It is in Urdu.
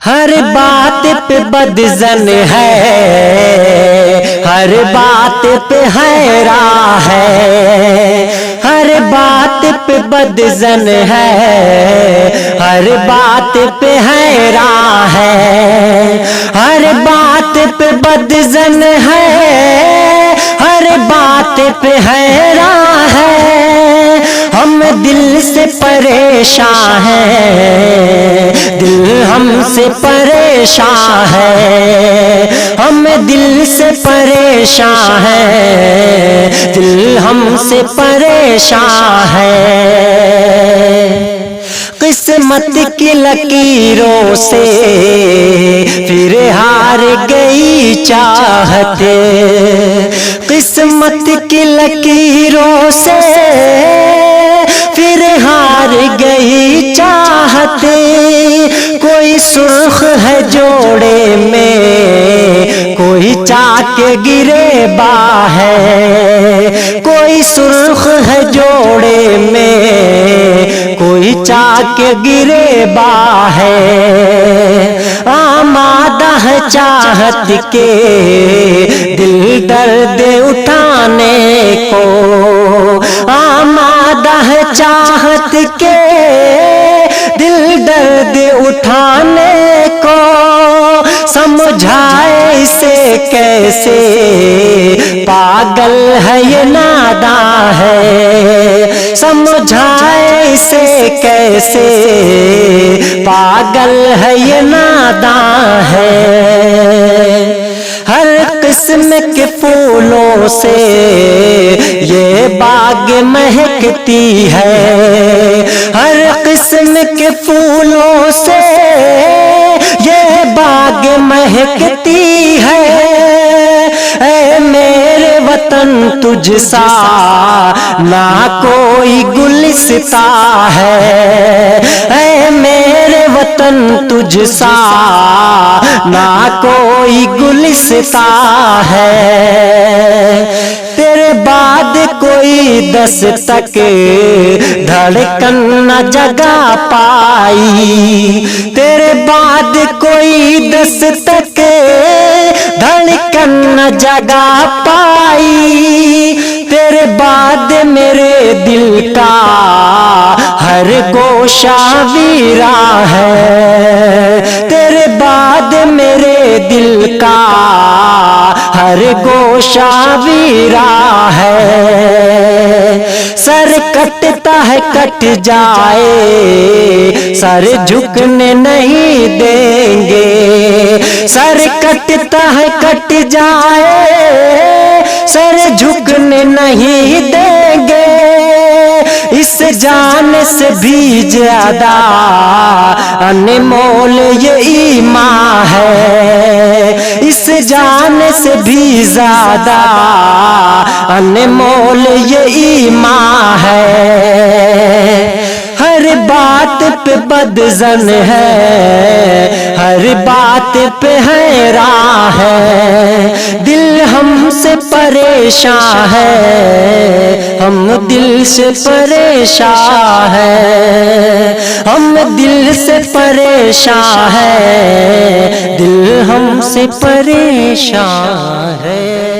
ہر بات پہ بدظن ہے، ہر بات پہ حیران ہے، ہر بات پہ بدظن ہے، ہر بات پہ حیران ہے، ہر بات پہ بدظن ہے، ہر بات پہ حیران ہے، ہم دل سے پریشان ہیں، دل ہم سے پریشان ہے، ہم دل سے پریشان ہیں، دل ہم سے پریشان ہے۔ قسمت کی لکیروں سے پھر ہار گئی چاہتے، قسمت کی لکیروں سے پھر ہار گئی چاہتے، کوئی سرخ ہے جوڑے میں، کوئی چاک گرے با ہے، کوئی سرخ ہے جوڑے میں، کوئی چاک گرے با ہے، آمادہ ہے چاہت کے دل درد اٹھانے کو، آمادہ ہے چاہت کے دل درد اٹھانے کو، سمجھائے اسے کیسے پاگل ہے یہ ناداں ہے، سمجھائے اسے کیسے پاگل ہے یہ ناداں ہے۔ ہر قسم کے پھولوں سے یہ باغ مہکتی ہے، ہر قسم کے پھولوں سے یہ باغ مہکتی ہے، اے میرے وطن تجھ سا نہ کوئی گلستاں ہے، اے میرے وطن تجھ سا نہ کوئی گلستاں ہے، تیرے بعد کوئی دستک دھڑکن نہ جگہ پائی، تیرے بعد کوئی دستک دھڑکن نہ جگہ پائی، تیرے بعد میرے دل کا ہر گوشہ ویراں ہے، تیرے بعد میرے دل کا ہر گوشہ ویراں ہے، سر کٹتا ہے کٹ جائے سر جھکنے نہیں دیں گے، سر کٹتا ہے کٹ جائے سر جھکنے نہیں دیں گے، اس جان سے بھی زیادہ انمول یہ ایمان ہے، اس جان سے بھی زیادہ انمول یہ ایمان ہے، ہر بات پہ بدظن ہے، ہر بات پہ حیران ہے، دل ہم سے پریشان ہے، ہم دل سے پریشان ہے، ہم دل سے پریشان ہے، دل ہم سے پریشان ہے۔